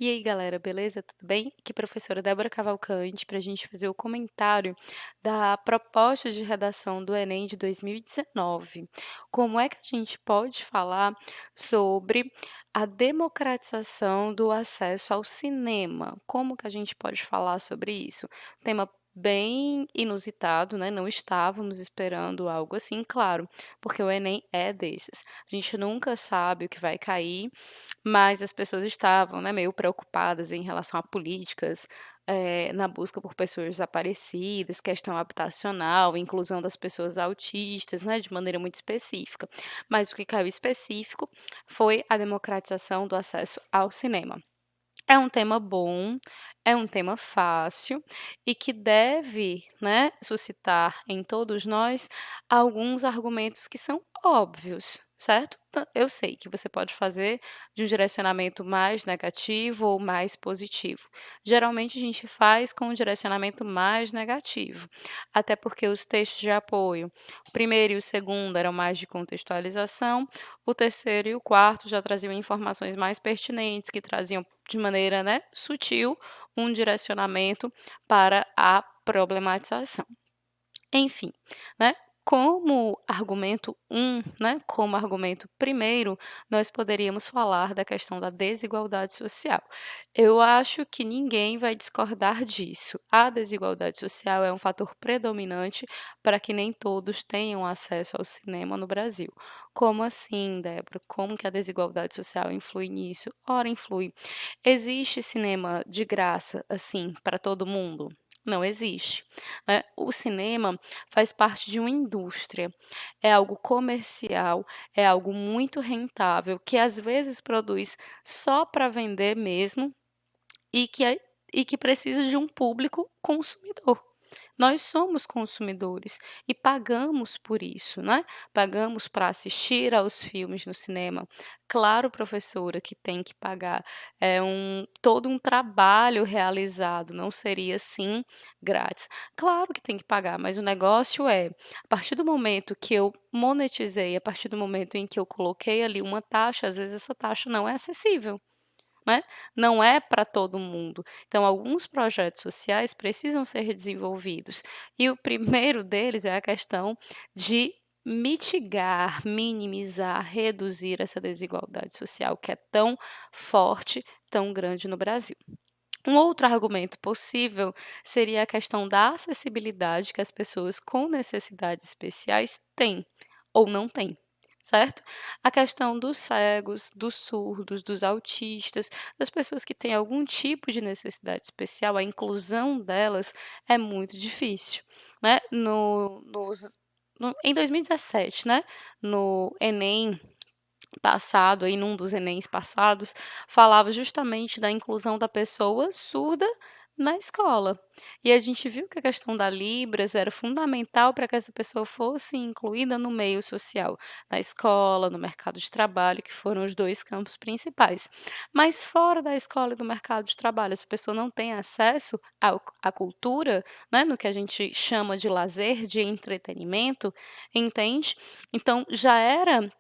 E aí, galera, beleza? Tudo bem? Aqui é a professora Débora Cavalcante para a gente fazer o comentário da proposta de redação do Enem de 2019. Como é que a gente pode falar sobre a democratização do acesso ao cinema? Como que a gente pode falar sobre isso? Tema bem inusitado, né? Não estávamos esperando algo assim, claro, porque o Enem é desses. A gente nunca sabe o que vai cair, mas as pessoas estavam, né, meio preocupadas em relação a políticas, na busca por pessoas desaparecidas, questão habitacional, inclusão das pessoas autistas, né, de maneira muito específica. Mas o que caiu específico foi a democratização do acesso ao cinema. É um tema bom, é um tema fácil e que deve, né, suscitar em todos nós alguns argumentos que são óbvios, certo? Eu sei que você pode fazer de um direcionamento mais negativo ou mais positivo. Geralmente a gente faz com um direcionamento mais negativo, até porque os textos de apoio, o primeiro e o segundo eram mais de contextualização, o terceiro e o quarto já traziam informações mais pertinentes, que traziam de maneira, né, sutil, um direcionamento para a problematização. Enfim, né, como argumento né, como argumento primeiro, nós poderíamos falar da questão da desigualdade social. Eu acho que ninguém vai discordar disso. A desigualdade social é um fator predominante para que nem todos tenham acesso ao cinema no Brasil. Como assim, Débora? Como que a desigualdade social influi nisso? Ora, influi. Existe cinema de graça, assim, para todo mundo? Não existe, né? O cinema faz parte de uma indústria, é algo comercial, é algo muito rentável, que às vezes produz só para vender mesmo e que precisa de um público consumidor. Nós somos consumidores e pagamos por isso, né? Pagamos para assistir aos filmes no cinema. Claro, professora, que tem que pagar. É todo um trabalho realizado, não seria assim grátis. Claro que tem que pagar, mas o negócio é, a partir do momento que eu monetizei, a partir do momento em que eu coloquei ali uma taxa, às vezes essa taxa não é acessível, né? Não é para todo mundo. Então, alguns projetos sociais precisam ser desenvolvidos. E o primeiro deles é a questão de mitigar, minimizar, reduzir essa desigualdade social que é tão forte, tão grande no Brasil. Um outro argumento possível seria a questão da acessibilidade que as pessoas com necessidades especiais têm ou não têm, certo? A questão dos cegos, dos surdos, dos autistas, das pessoas que têm algum tipo de necessidade especial, a inclusão delas é muito difícil, né? Em 2017, né, no Enem passado, aí num dos Enems passados, falava justamente da inclusão da pessoa surda na escola. E a gente viu que a questão da Libras era fundamental para que essa pessoa fosse incluída no meio social, na escola, no mercado de trabalho, que foram os dois campos principais. Mas fora da escola e do mercado de trabalho, essa pessoa não tem acesso à cultura, né, no que a gente chama de lazer, de entretenimento, entende? Então já era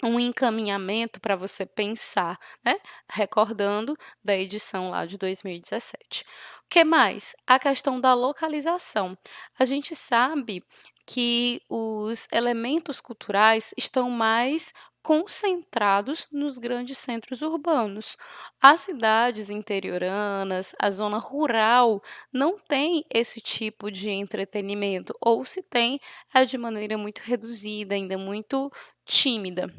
um encaminhamento para você pensar, né, recordando da edição lá de 2017. O que mais? A questão da localização. A gente sabe que os elementos culturais estão mais concentrados nos grandes centros urbanos. As cidades interioranas, a zona rural, não tem esse tipo de entretenimento, ou se tem, é de maneira muito reduzida, ainda muito tímida.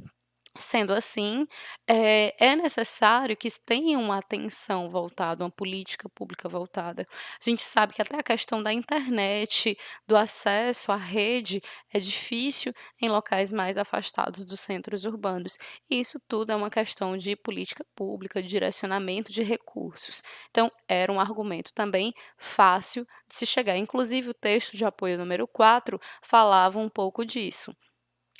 Sendo assim, é necessário que tenha uma atenção voltada, uma política pública voltada. A gente sabe que até a questão da internet, do acesso à rede, é difícil em locais mais afastados dos centros urbanos. E isso tudo é uma questão de política pública, de direcionamento de recursos. Então, era um argumento também fácil de se chegar. Inclusive, o texto de apoio número 4 falava um pouco disso.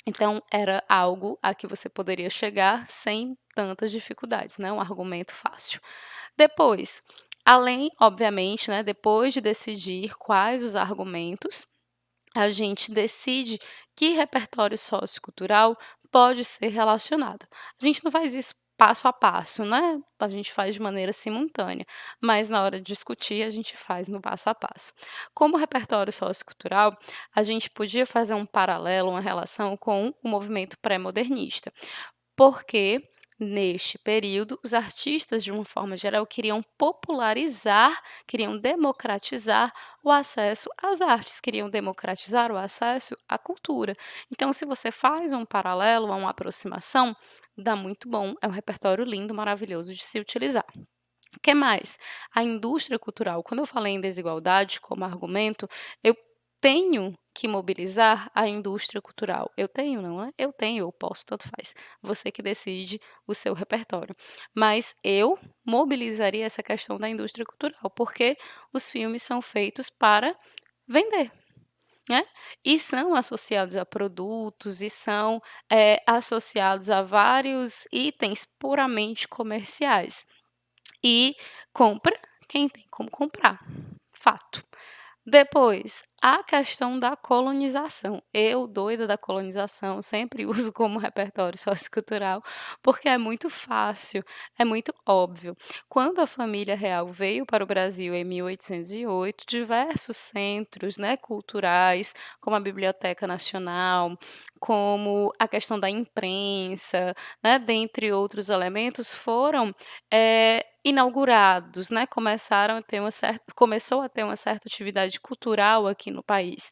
Então, era algo a que você poderia chegar sem tantas dificuldades, né, um argumento fácil. Depois, além, obviamente, né, depois de decidir quais os argumentos, a gente decide que repertório sociocultural pode ser relacionado. A gente não faz isso passo a passo, né, a gente faz de maneira simultânea, mas na hora de discutir a gente faz no passo a passo. Como repertório sociocultural, a gente podia fazer um paralelo, uma relação com o movimento pré-modernista, porque neste período os artistas, de uma forma geral, queriam popularizar, queriam democratizar o acesso às artes, queriam democratizar o acesso à cultura. Então, se você faz um paralelo, uma aproximação, dá muito bom, é um repertório lindo, maravilhoso de se utilizar. O que mais? A indústria cultural. Quando eu falei em desigualdade como argumento, eu tenho que mobilizar a indústria cultural. Eu tenho, não é? Eu tenho, eu posso, tanto faz. Você que decide o seu repertório. Mas eu mobilizaria essa questão da indústria cultural, porque os filmes são feitos para vender. Né? E são associados a produtos e são associados a vários itens puramente comerciais. E compra quem tem como comprar, fato. Depois, a questão da colonização. Eu, doida da colonização, sempre uso como repertório sociocultural, porque é muito fácil, é muito óbvio. Quando a família real veio para o Brasil em 1808, diversos centros, né, culturais, como a Biblioteca Nacional, como a questão da imprensa, né, dentre outros elementos, foram inaugurados, né, começou a ter uma certa atividade cultural aqui no país.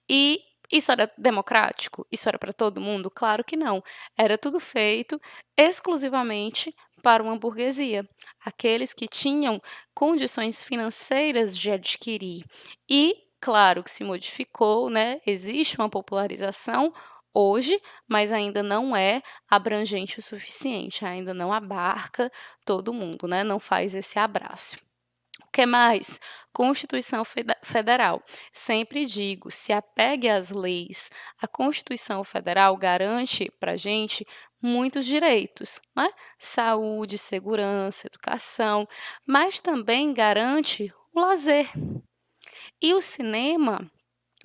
E isso era democrático? Isso era para todo mundo? Claro que não. Era tudo feito exclusivamente para uma burguesia, aqueles que tinham condições financeiras de adquirir. E claro que se modificou, né? Existe uma popularização hoje, mas ainda não é abrangente o suficiente, ainda não abarca todo mundo, né? Não faz esse abraço. O que mais? Constituição Federal. Sempre digo, se apegue às leis. A Constituição Federal garante para a gente muitos direitos, né? Saúde, segurança, educação, mas também garante o lazer. E o cinema,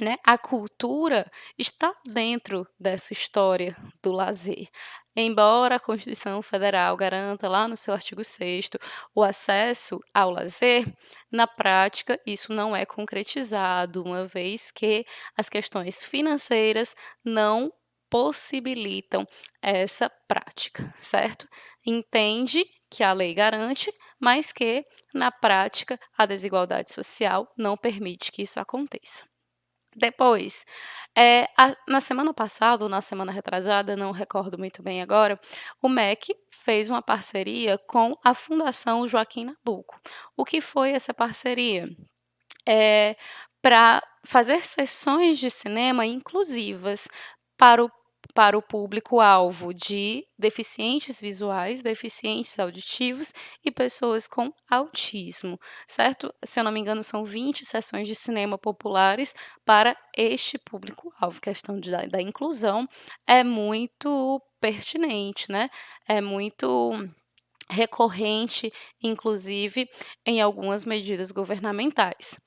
né, a cultura está dentro dessa história do lazer. Embora a Constituição Federal garanta lá no seu artigo 6º o acesso ao lazer, na prática isso não é concretizado, uma vez que as questões financeiras não possibilitam essa prática, certo? Entende que a lei garante, mas que na prática a desigualdade social não permite que isso aconteça. Depois, na semana passada ou na semana retrasada, não recordo muito bem agora, o MEC fez uma parceria com a Fundação Joaquim Nabuco. O que foi essa parceria? Para fazer sessões de cinema inclusivas para o público-alvo de deficientes visuais, deficientes auditivos e pessoas com autismo, certo? Se eu não me engano, são 20 sessões de cinema populares para este público-alvo. A questão da inclusão é muito pertinente, né? É muito recorrente, inclusive em algumas medidas governamentais,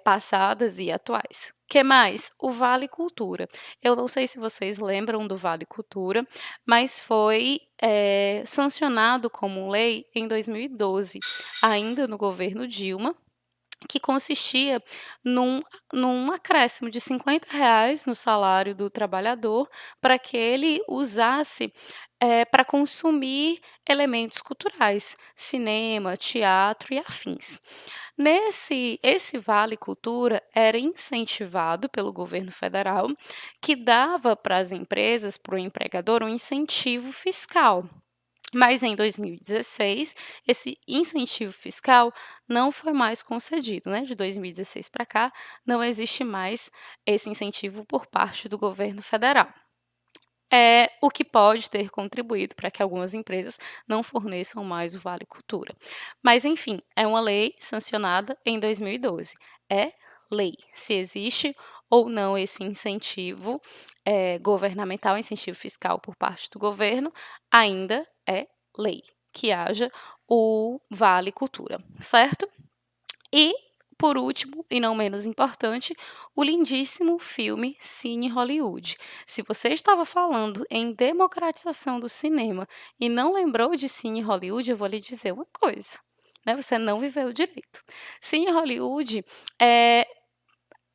passadas e atuais. Que mais? O Vale Cultura. Eu não sei se vocês lembram do Vale Cultura, mas foi sancionado como lei em 2012, ainda no governo Dilma, que consistia num acréscimo de R$ 50 no salário do trabalhador para que ele usasse para consumir elementos culturais, cinema, teatro e afins. Esse Vale Cultura era incentivado pelo governo federal, que dava para as empresas, para o empregador, um incentivo fiscal. Mas em 2016, esse incentivo fiscal não foi mais concedido, né? De 2016 para cá, não existe mais esse incentivo por parte do governo federal. O que pode ter contribuído para que algumas empresas não forneçam mais o Vale Cultura. Mas, enfim, é uma lei sancionada em 2012. É lei. Se existe ou não esse incentivo governamental, incentivo fiscal por parte do governo, ainda é lei que haja o Vale Cultura, certo? E por último, e não menos importante, o lindíssimo filme Cine Hollywood. Se você estava falando em democratização do cinema e não lembrou de Cine Hollywood, eu vou lhe dizer uma coisa, né, você não viveu direito. Cine Hollywood é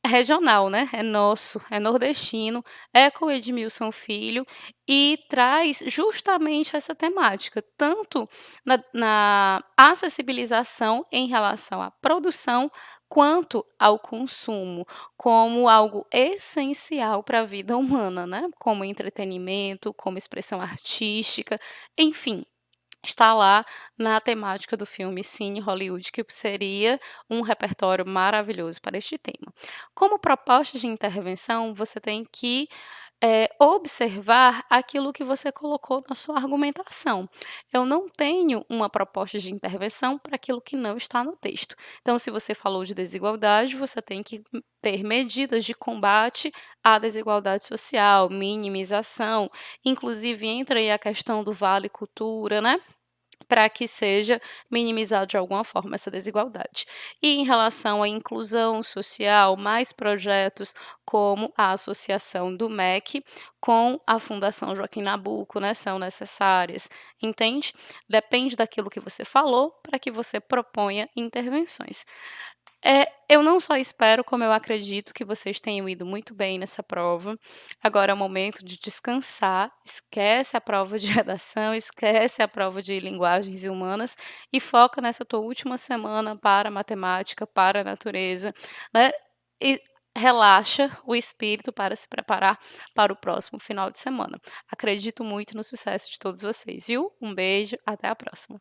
regional, né, é nosso, é nordestino, é com Edmilson Filho e traz justamente essa temática, tanto na acessibilização em relação à produção, quanto ao consumo, como algo essencial para a vida humana, né, como entretenimento, como expressão artística, enfim. Está lá na temática do filme Cine Hollywood, que seria um repertório maravilhoso para este tema. Como proposta de intervenção, você tem que observar aquilo que você colocou na sua argumentação. Eu não tenho uma proposta de intervenção para aquilo que não está no texto. Então, se você falou de desigualdade, você tem que ter medidas de combate à desigualdade social, minimização, inclusive entra aí a questão do Vale Cultura, né? Para que seja minimizado de alguma forma essa desigualdade. E em relação à inclusão social, mais projetos como a associação do MEC com a Fundação Joaquim Nabuco, né, são necessárias, entende? Depende daquilo que você falou para que você proponha intervenções. Eu não só espero, como eu acredito que vocês tenham ido muito bem nessa prova. Agora é o momento de descansar, esquece a prova de redação, esquece a prova de linguagens humanas e foca nessa tua última semana para matemática, para a natureza, né? E relaxa o espírito para se preparar para o próximo final de semana. Acredito muito no sucesso de todos vocês, viu? Um beijo, até a próxima.